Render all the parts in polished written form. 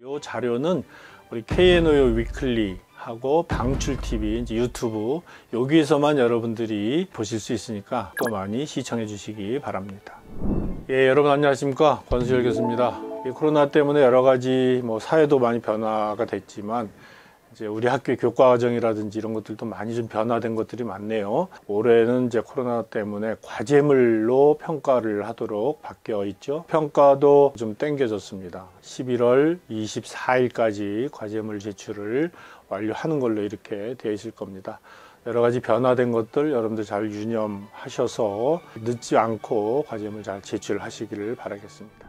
이 자료는 우리 KNOU 위클리 하고 방출TV 이제 유튜브 여기에서만 여러분들이 보실 수 있으니까 또 많이 시청해 주시기 바랍니다. 예, 여러분 안녕하십니까, 권수열 교수입니다. 이 코로나 때문에 여러 가지 사회도 많이 변화가 됐지만 이제 우리 학교 교과 과정이라든지 이런 것들도 많이 좀 변화된 것들이 많네요. 올해는 이제 코로나 때문에 과제물로 평가를 하도록 바뀌어 있죠. 평가도 좀 땡겨졌습니다. 11월 24일까지 과제물 제출을 완료하는 걸로 이렇게 되어 있을 겁니다. 여러 가지 변화된 것들 여러분들 잘 유념하셔서 늦지 않고 과제물 잘 제출하시기를 바라겠습니다.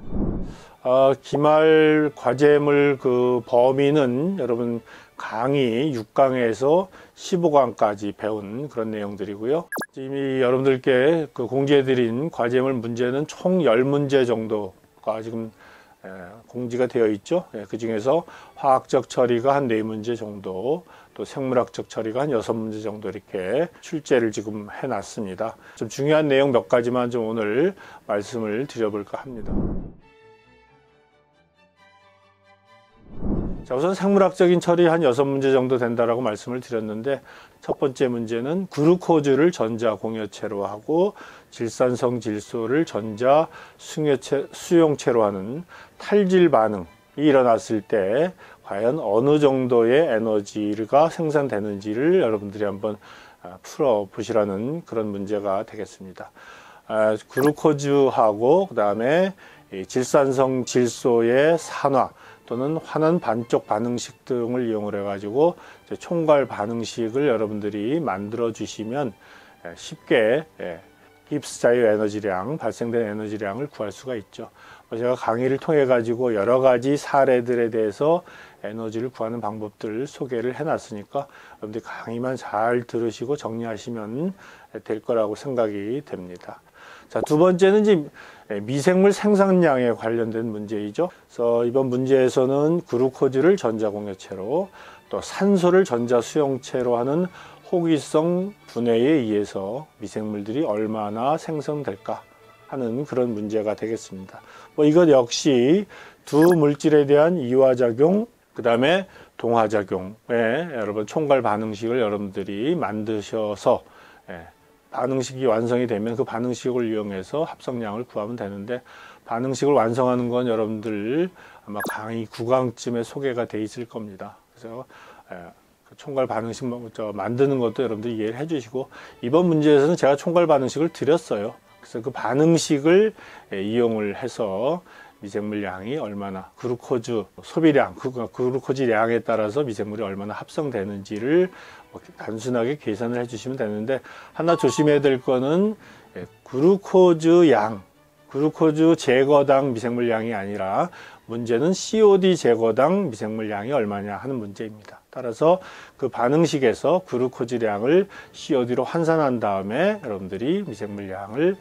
기말 과제물 그 범위는 여러분 강의 6강에서 15강까지 배운 그런 내용들이고요. 이미 여러분들께 그 공지해드린 과제물 문제는 총 10문제 정도가 지금 공지가 되어 있죠. 그 중에서 화학적 처리가 한 4문제 정도, 또 생물학적 처리가 한 6문제 정도 이렇게 출제를 지금 해놨습니다. 좀 중요한 내용 몇 가지만 좀 오늘 말씀을 드려볼까 합니다. 자, 우선 생물학적인 처리 한 6문제 정도 된다라고 말씀을 드렸는데, 첫 번째 문제는 글루코즈를 전자 공여체로 하고 질산성 질소를 전자 수용체로 하는 탈질 반응이 일어났을 때 과연 어느 정도의 에너지가 생산되는지를 여러분들이 한번 풀어보시라는 그런 문제가 되겠습니다. 글루코즈하고 그 다음에 질산성 질소의 산화 또는 환원 반쪽 반응식 등을 이용을 해가지고 총괄 반응식을 여러분들이 만들어 주시면 쉽게 깁스 자유 에너지량, 발생된 에너지량을 구할 수가 있죠. 제가 강의를 통해 가지고 여러 가지 사례들에 대해서 에너지를 구하는 방법들을 소개를 해놨으니까 여러분들이 강의만 잘 들으시고 정리하시면 될 거라고 생각이 됩니다. 자, 두 번째는 이제 미생물 생산량에 관련된 문제이죠. 그래서 이번 문제에서는 글루코즈를 전자공여체로 또 산소를 전자수용체로 하는 호기성 분해에 의해서 미생물들이 얼마나 생성될까 하는 그런 문제가 되겠습니다. 이것 역시 두 물질에 대한 이화작용, 그 다음에 동화작용에 여러분 총괄 반응식을 여러분들이 만드셔서 반응식이 완성이 되면 그 반응식을 이용해서 합성량을 구하면 되는데, 반응식을 완성하는 건 여러분들 아마 강의 9강쯤에 소개가 돼 있을 겁니다. 그래서 총괄 반응식 만드는 것도 여러분들 이해를 해주시고, 이번 문제에서는 제가 총괄 반응식을 드렸어요. 그래서 그 반응식을 이용을 해서 미생물량이 얼마나, 글루코즈 소비량, 글루코즈 양에 따라서 미생물이 얼마나 합성되는지를 단순하게 계산을 해주시면 되는데, 하나 조심해야 될 거는 글루코즈 양, 글루코즈 제거당 미생물량이 아니라 문제는 COD 제거당 미생물량이 얼마냐 하는 문제입니다. 따라서 그 반응식에서 글루코즈량을 COD로 환산한 다음에 여러분들이 미생물량을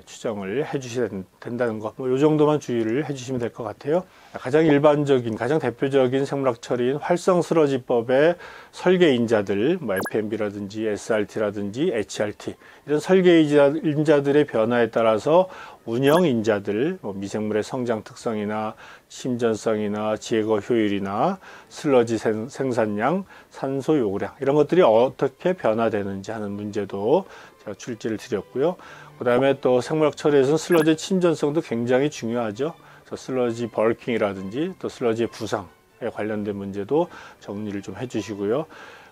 추정을 해주셔야 된다는 것, 이 정도만 주의를 해주시면 될 것 같아요. 가장 일반적인, 가장 대표적인 생물학 처리인 활성스러지법의 설계인자들, FMB라든지 SRT라든지 HRT, 이런 설계인자들의 변화에 따라서 운영인자들, 미생물의 성장 특성이나 심전성이나 제거 효율이나 슬러지 생산량, 산소 요구량, 이런 것들이 어떻게 변화되는지 하는 문제도 제가 출제를 드렸고요. 그 다음에 또 생물학 처리에서는 슬러지 침전성도 굉장히 중요하죠. 그래서 슬러지 벌킹이라든지 또 슬러지의 부상에 관련된 문제도 정리를 좀 해주시고요.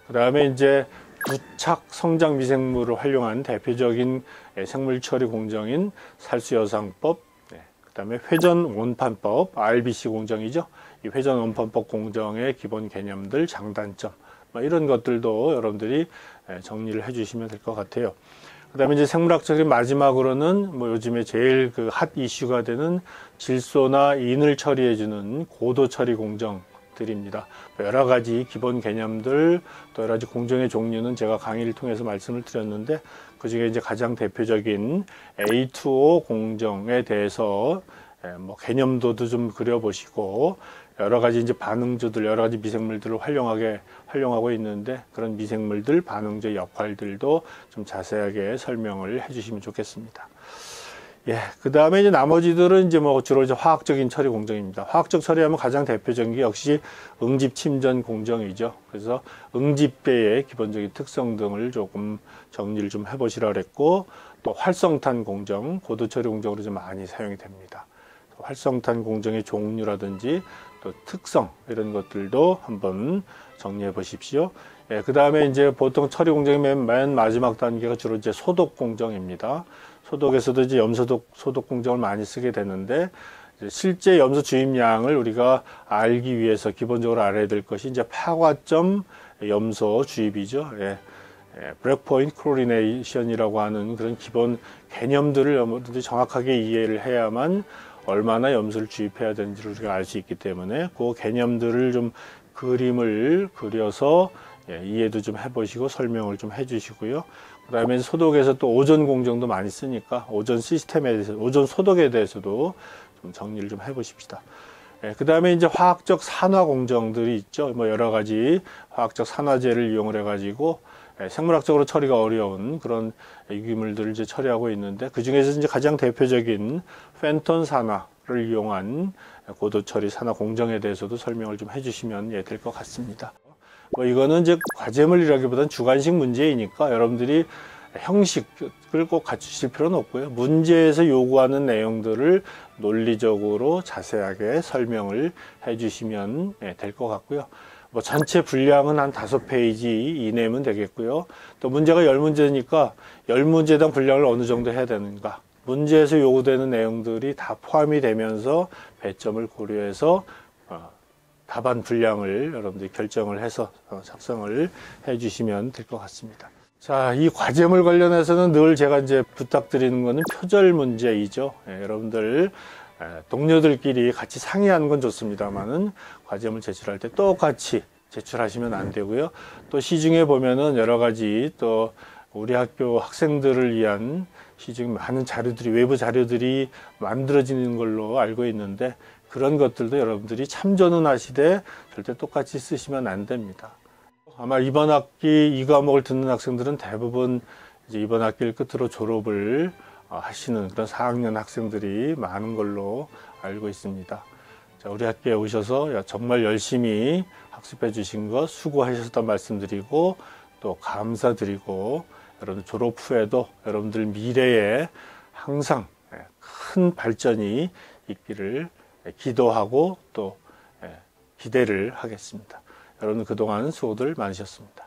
그 다음에 이제 부착 성장 미생물을 활용한 대표적인 생물 처리 공정인 살수여상법, 그 다음에 회전 원판법, RBC 공정이죠. 이 회전 원판법 공정의 기본 개념들, 장단점, 이런 것들도 여러분들이 정리를 해주시면 될 것 같아요. 그 다음에 이제 생물학적인 마지막으로는 요즘에 제일 그 핫 이슈가 되는 질소나 인을 처리해주는 고도 처리 공정들입니다. 여러 가지 기본 개념들, 또 여러 가지 공정의 종류는 제가 강의를 통해서 말씀을 드렸는데, 그 중에 이제 가장 대표적인 A2O 공정에 대해서 개념도도 좀 그려보시고, 여러 가지 이제 반응조들, 여러 가지 미생물들을 활용하고 있는데, 그런 미생물들 반응조 역할들도 좀 자세하게 설명을 해주시면 좋겠습니다. 예, 그 다음에 이제 나머지들은 이제 뭐 주로 이제 화학적인 처리 공정입니다. 화학적 처리하면 가장 대표적인 게 역시 응집 침전 공정이죠. 그래서 응집배의 기본적인 특성 등을 조금 정리를 좀 해보시라 그랬고, 또 활성탄 공정, 고도 처리 공정으로 좀 많이 사용이 됩니다. 활성탄 공정의 종류라든지 또 특성 이런 것들도 한번 정리해 보십시오. 예, 그 다음에 이제 보통 처리 공정의 맨 마지막 단계가 주로 이제 소독 공정입니다. 소독에서도 이제 소독 공정을 많이 쓰게 되는데, 실제 염소 주입량을 우리가 알기 위해서 기본적으로 알아야 될 것이 이제 파과점 염소 주입이죠. 예. 브레이크포인트 클로리네이션이라고 하는 그런 기본 개념들을 여러분들이 정확하게 이해를 해야만 얼마나 염소를 주입해야 되는지를 우리가 알 수 있기 때문에 그 개념들을 좀 그림을 그려서 이해도 좀 해보시고 설명을 좀 해주시고요. 그 다음에 소독에서 또 오존 공정도 많이 쓰니까 오존 시스템에 대해서, 오존 소독에 대해서도 좀 정리를 좀 해보십시다. 그 다음에 이제 화학적 산화 공정들이 있죠. 뭐 여러 가지 화학적 산화제를 이용을 해가지고 생물학적으로 처리가 어려운 그런 유기물들을 이제 처리하고 있는데, 그 중에서 이제 가장 대표적인 펜톤 산화를 이용한 고도 처리 산화 공정에 대해서도 설명을 좀 해주시면 될 것 같습니다. 뭐 이거는 이제 과제물이라기보다는 주관식 문제이니까 여러분들이 형식을 꼭 갖추실 필요는 없고요. 문제에서 요구하는 내용들을 논리적으로 자세하게 설명을 해주시면 될 것 같고요. 뭐 전체 분량은 한 5페이지 이내면 되겠고요. 또 문제가 10문제니까 10문제당 분량을 어느 정도 해야 되는가. 문제에서 요구되는 내용들이 다 포함이 되면서 배점을 고려해서 답안 분량을 여러분들이 결정을 해서 작성을 해 주시면 될 것 같습니다. 자, 이 과제물 관련해서는 늘 제가 이제 부탁드리는 거는 표절 문제이죠. 여러분들 동료들끼리 같이 상의하는 건 좋습니다만은 과제물 제출할 때 똑같이 제출하시면 안 되고요. 또 시중에 보면은 여러 가지 또 우리 학교 학생들을 위한 시중 많은 자료들이, 외부 자료들이 만들어지는 걸로 알고 있는데, 그런 것들도 여러분들이 참조는 하시되 절대 똑같이 쓰시면 안 됩니다. 아마 이번 학기 이 과목을 듣는 학생들은 대부분 이제 이번 학기를 끝으로 졸업을 하시는 그런 4학년 학생들이 많은 걸로 알고 있습니다. 자, 우리 학교에 오셔서 정말 열심히 학습해 주신 것 수고하셨다는 말씀드리고, 또 감사드리고, 여러분 졸업 후에도 여러분들 미래에 항상 큰 발전이 있기를 기도하고 또 기대를 하겠습니다. 여러분 그동안 수고들 많으셨습니다.